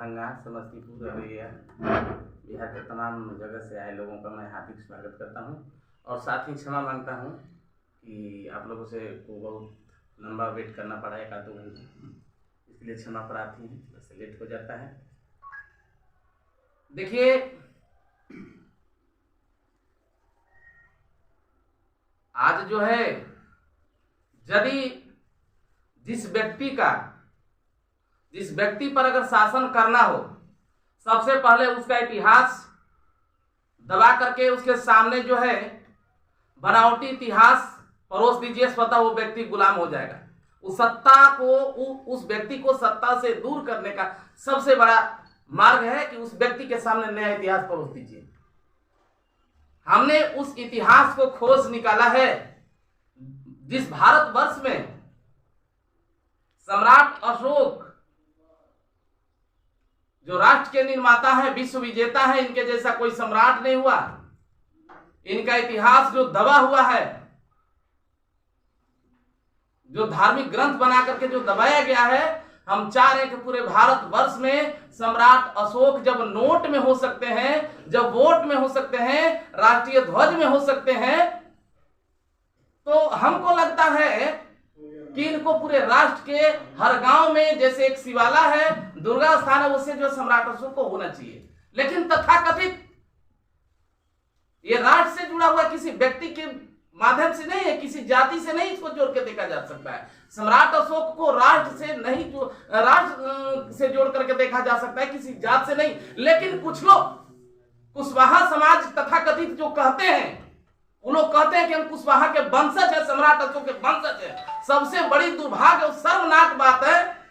दरभंगा, समस्तीपुर और ये बिहार के तमाम जगह से आए लोगों का मैं हार्दिक स्वागत करता हूं और साथ ही क्षमा मांगता हूं कि आप लोगों से को बहुत लंबा वेट करना पड़ा, 1-2 घंटे, इसलिए क्षमा प्रार्थी हूँ, वैसे लेट हो जाता है। देखिए, आज जो है यदि जिस व्यक्ति पर अगर शासन करना हो, सबसे पहले उसका इतिहास दबा करके उसके सामने जो है बनावटी इतिहास परोस दीजिए, स्वतः वो व्यक्ति गुलाम हो जाएगा। उस सत्ता को, उस व्यक्ति को सत्ता से दूर करने का सबसे बड़ा मार्ग है कि उस व्यक्ति के सामने नया इतिहास परोस दीजिए। हमने उस इतिहास को खोज निकाला है जिस भारतवर्ष में सम्राट अशोक जो राष्ट्र के निर्माता है, विश्व विजेता है, इनके जैसा कोई सम्राट नहीं हुआ। इनका इतिहास जो दबा हुआ है, जो धार्मिक ग्रंथ बना करके जो दबाया गया है, हम चाह रहे हैं कि पूरे भारतवर्ष में सम्राट अशोक जब नोट में हो सकते हैं, जब वोट में हो सकते हैं, राष्ट्रीय ध्वज में हो सकते हैं, तो हमको लगता है कि इनको पूरे राष्ट्र के हर गांव में, जैसे एक शिवाला है, दुर्गा स्थान है, उससे जो सम्राट अशोक को होना चाहिए। लेकिन तथाकथित ये राष्ट्र से जुड़ा हुआ किसी व्यक्ति के माध्यम से नहीं है, किसी जाति से नहीं इसको जोड़ के देखा जा सकता है। सम्राट अशोक को राष्ट्र से नहीं, जो राष्ट्र से जोड़ करके देखा जा सकता है, किसी जात से नहीं। लेकिन कुछ लोग कुशवाहा समाज तथाकथित जो कहते हैं, वो लोग कहते हैं कि हम कुशवाहा के वंशज है, सम्राट अशोक के वंशज है। सबसे बड़ी दुर्भाग्य और शर्मनाक बात है,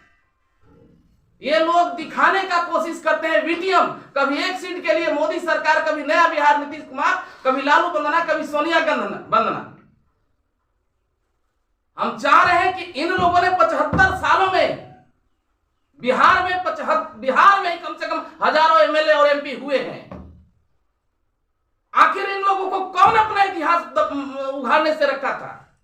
ये लोग दिखाने का कोशिश करते हैं वीटीएम, कभी एक सीट के लिए मोदी सरकार, कभी नया बिहार नीतीश कुमार, कभी लालू वंदना, कभी सोनिया वंदना। हम चाह रहे हैं कि इन लोगों ने 75 सालों में बिहार में कम से कम हजारों एमएलए और एमपी हुए हैं। आखिर इन लोगों को कौन अपना इतिहास उघाड़ने से रखा था?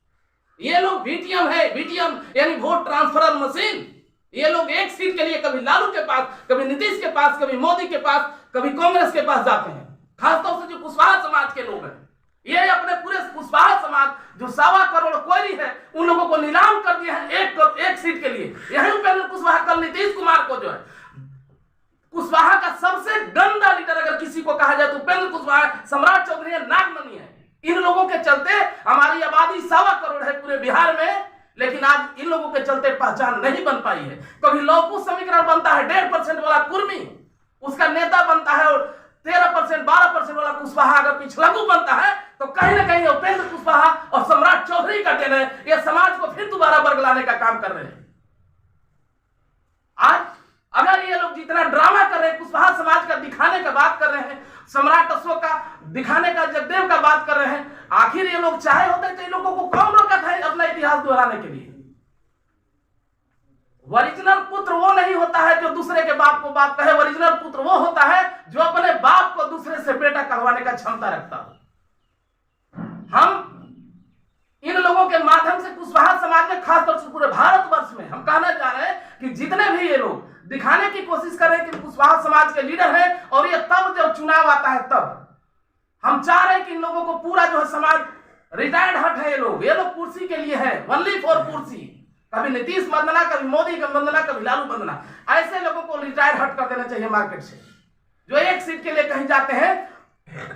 ये लोग वीटीएम है, वीटीएम यानी वोट ट्रांसफर मशीन। ये लोग एक सीट के लिए कभी लालू के पास, कभी नीतीश के पास, कभी मोदी के पास, कभी कांग्रेस के पास जाते हैं। खासतौर से जो कुशवाहा समाज के लोग हैं, ये अपने पूरे कुशवाहा समाज जो 1.25 करोड़ कोयरी है, उन लोगों को नीलाम कर दिया है एक सीट के लिए। यही उपेंद्र कुशवाहा कल नीतीश कुमार को जो है, कुशवाहा का सबसे गंदा लीडर अगर किसी को कहा जाए तो उपेंद्र कुशवाहा, सम्राट चौधरी है, नागमणि है। इन लोगों के चलते हमारी आबादी 1.25 करोड़ है पूरे बिहार में, लेकिन आज इन लोगों के चलते पहचान नहीं बन पाई है। कभी लौकू समीकरण बनता है 1.5% वाला कुर्मी, उसका नेता बनता है, और 13% 12% वाला कुशवाहा अगर पिछलगू बनता है, तो कहीं ना कहीं उपेंद्र कुशवाहा और सम्राट चौधरी का देन है। ये समाज को फिर दोबारा वर्ग लाने का काम कर रहे हैं। आज अगर ये लोग जितना ड्रामा कर रहे हैं, कुशवाहा समाज का दिखाने का बात कर रहे हैं, सम्राट अशोक का दिखाने का, जगदेव का बात कर रहे हैं, आखिर ये लोग चाहे होते तो इन लोगों को कौन रोका था अपना इतिहास दोहराने के लिए? ओरिजिनल पुत्र वो नहीं होता है जो दूसरे के बाप को बाप कहे, ओरिजिनल पुत्र वो होता है जो अपने बाप को दूसरे से बेटा कहवाने का क्षमता रखता हो। हम इन लोगों के माध्यम से कुशवाहा समाज में, खासतौर से पूरे भारतवर्ष में, हम कहना चाह रहे हैं कि जितने भी ये लोग दिखाने की कोशिश कर रहे हैं कि कुशवाहा समाज के लीडर हैं, और ये तब जब चुनाव आता है तब हम चाह रहे हैं कि इन लोगों को पूरा जो है समाज रिटायर्ड हट है, ये लोग कुर्सी के लिए है, ओनली फॉर कुर्सी। कभी नीतीश वंदना, कभी मोदी का वंदना, कभी लालू वंदना, ऐसे लोगों को रिटायर्ड हट कर देना चाहिए मार्केट से, जो एक सीट के लिए कहीं जाते हैं।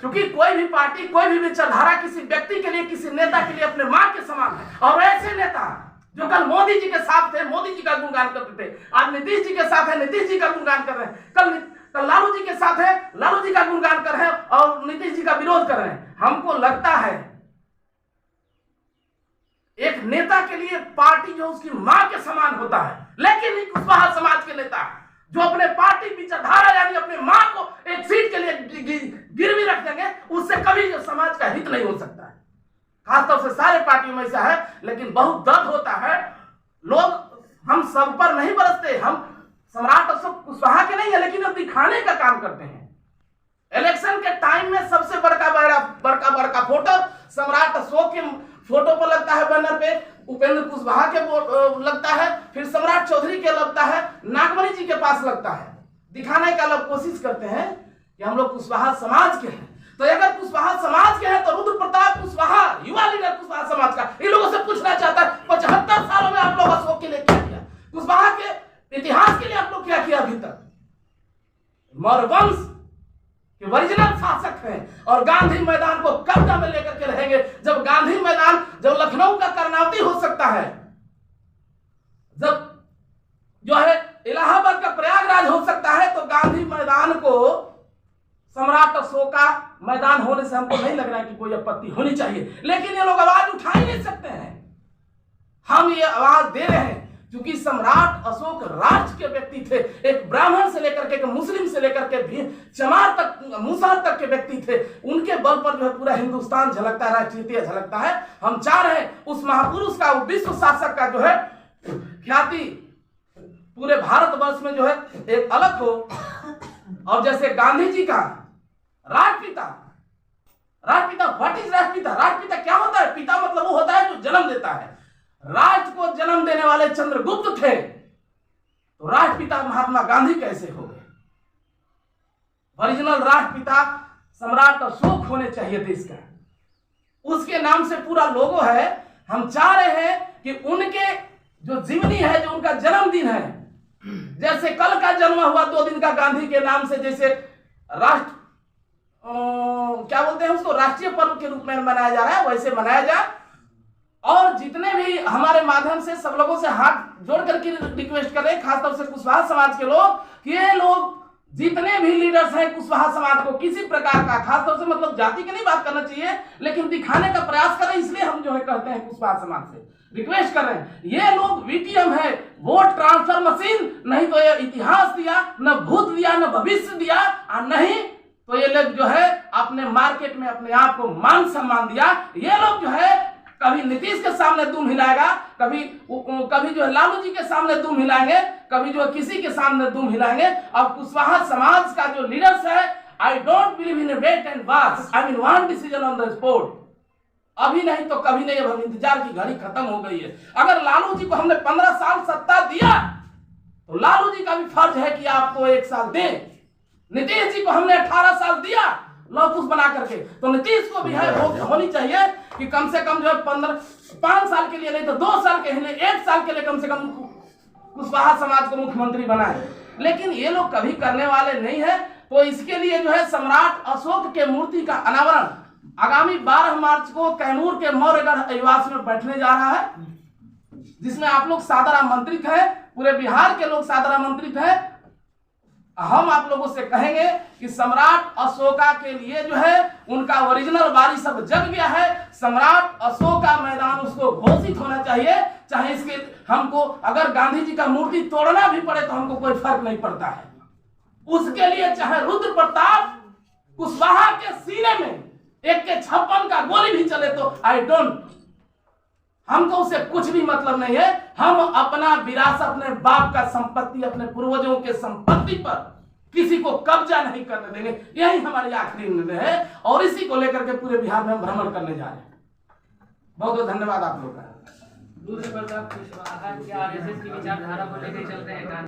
क्योंकि कोई भी पार्टी, कोई भी विचारधारा किसी व्यक्ति के लिए, किसी नेता के लिए अपने मां के समान है। और ऐसे नेता जो कल मोदी जी के साथ थे, मोदी जी का गुणगान करते थे, आज नीतीश जी के साथ है, नीतीश जी का गुणगान कर रहे हैं, कल लालू जी के साथ है, लालू जी का गुणगान कर रहे हैं, और नीतीश जी का विरोध कर रहे हैं। हमको लगता है एक नेता के लिए पार्टी जो उसकी मां के समान होता है, लेकिन कुशवाहा समाज के नेता जो अपने पार्टी विचारधारा यानी अपने मां को एक सीट के लिए गिरवी रख देंगे, उससे कभी समाज का हित नहीं हो सकता है। खासतौर से सारे पार्टियों में ऐसा है, लेकिन बहुत दर्द होता है। लोग हम सब पर नहीं बरसते, हम सम्राट अशोक कुशवाहा के नहीं है, लेकिन वो दिखाने का काम करते हैं। इलेक्शन के टाइम में सबसे बड़का फोटो सम्राट अशोक के फोटो पर लगता है, बैनर पे उपेंद्र कुशवाहा के लगता है, फिर सम्राट चौधरी के लगता है, नागमणि जी के पास लगता है। दिखाने का लोग कोशिश करते हैं कि हम लोग कुशवाहा समाज के हैं। तो अगर कुशवाहा समाज के हैं तो रुद्र प्रताप कुशवाहा, युवा लीडर कुशवाहा समाज का, इन लोगों से पूछना चाहता है 75 सालों में आप लोग अशोक के लिए क्या किया, कुशवाहा के इतिहास के लिए आप लोग क्या किया अभी तक। मौर्य वंश के ओरिजिनल शासक हैं और गांधी मैदान को कब्जा में लेकर के रहेंगे। जब गांधी मैदान, जब लखनऊ का कर्णावती हो सकता है, जब जो है इलाहाबाद का प्रयागराज हो सकता है, तो गांधी मैदान को सम्राट अशोक का मैदान होने से हमको नहीं लग रहा है कि कोई आपत्ति होनी चाहिए। लेकिन ये लोग आवाज उठा ही नहीं सकते हैं। हम ये आवाज दे रहे हैं क्योंकि सम्राट अशोक राष्ट्र के व्यक्ति थे। एक ब्राह्मण से लेकर के, एक मुस्लिम से लेकर के भी चमार तक, मुसहर तक के व्यक्ति थे। उनके बल पर जो है पूरा हिंदुस्तान झलकता है, राष्ट्रीयता झलकता है। हम चाह रहे हैं उस महापुरुष का, विश्व शासक का जो है ख्याति पूरे भारतवर्ष में जो है एक अलग हो। और जैसे गांधी जी का राष्ट्रपिता, राष्ट्रपिता, व्हाट इज राष्ट्रपिता? राष्ट्रपिता क्या होता है? पिता मतलब वो होता है जो जन्म देता है। राष्ट्र को जन्म देने वाले चंद्रगुप्त थे, तो राष्ट्रपिता महात्मा गांधी कैसे हो गए? ओरिजिनल राष्ट्रपिता सम्राट अशोक होने चाहिए देश का, उसके नाम से पूरा लोगो है। हम चाह रहे हैं कि उनके जो जीवनी है, जो उनका जन्मदिन है, जैसे कल का जन्म हुआ 2 दिन का गांधी के नाम से, जैसे राष्ट्र क्या बोलते हैं उसको, राष्ट्रीय पर्व के रूप में मनाया जा रहा है, वैसे मनाया जाए। और जितने भी हमारे माध्यम से सब लोगों से हाथ जोड़ करके रिक्वेस्ट कर रहे हैं, खासतौर से कुशवाहा समाज के लोग, कि ये लोग जितने भी लीडर्स हैं कुशवाहा समाज को किसी प्रकार का, खासतौर से मतलब जाति की नहीं बात करना चाहिए, लेकिन दिखाने का प्रयास करें। इसलिए हम जो है कहते हैं कुशवाहा समाज से रिक्वेस्ट कर रहे हैं, ये लोग वीटीएम है, वोट ट्रांसफर मशीन, नहीं तो ये इतिहास दिया, न भूत दिया, न भविष्य दिया, और नहीं तो ये लोग जो है अपने मार्केट में अपने आप को मान सम्मान दिया। ये लोग जो है कभी नीतीश के सामने दुम हिलाएगा, कभी जो है लालू जी के सामने दुम हिलाएंगे, कभी जो है किसी के सामने दुम हिलाएंगे। अब कुशवाहा समाज का जो लीडर्स है, I don't believe in wait and watch, I mean one decision on the spot. अभी नहीं तो कभी नहीं, अब इंतजार की घड़ी खत्म हो गई है। अगर लालू जी को हमने 15 साल सत्ता दिया, तो लालू जी का भी फर्ज है कि आपको 1 साल दें। नीतीश जी को हमने 18 साल दिया लौकुश बना करके, तो नीतीश को भी है होनी चाहिए कि कम से कम जो है 5 साल के लिए, नहीं तो 2 साल के लिए, 1 साल के लिए कम से कम कुशवाहा समाज को मुख्यमंत्री बनाए। लेकिन ये लोग कभी करने वाले नहीं है। तो इसके लिए जो है सम्राट अशोक के मूर्ति का अनावरण आगामी 12 मार्च को कैमूर के मौर्यगढ़ निवास में बैठने जा रहा है, जिसमें आप लोग सादर आमंत्रित हैं, पूरे बिहार के लोग सादर आमंत्रित हैं। हम आप लोगों से कहेंगे कि सम्राट अशोका के लिए जो है उनका ओरिजिनल वारिस सब जग गया है। सम्राट अशोका मैदान उसको घोषित होना चाहिए। चाहे इसके हमको अगर गांधी जी का मूर्ति तोड़ना भी पड़े तो हमको कोई फर्क नहीं पड़ता है। उसके लिए चाहे रुद्र प्रताप कुशवाहा के सीने में 1 के 56 का गोली भी चले तो आई डोंट, हमको उससे कुछ भी मतलब नहीं है। हम अपना विरासत, अपने बाप का संपत्ति, अपने पूर्वजों के संपत्ति पर किसी को कब्जा नहीं करने देंगे। यही हमारी आखिरी निर्णय है और इसी को लेकर के पूरे बिहार में हम भ्रमण करने जा रहे हैं। बहुत बहुत धन्यवाद आप लोग का। रुद्र प्रताप कुशवाहा क्या आरएसएस की विचारधारा को लेकर चल रहे हैं?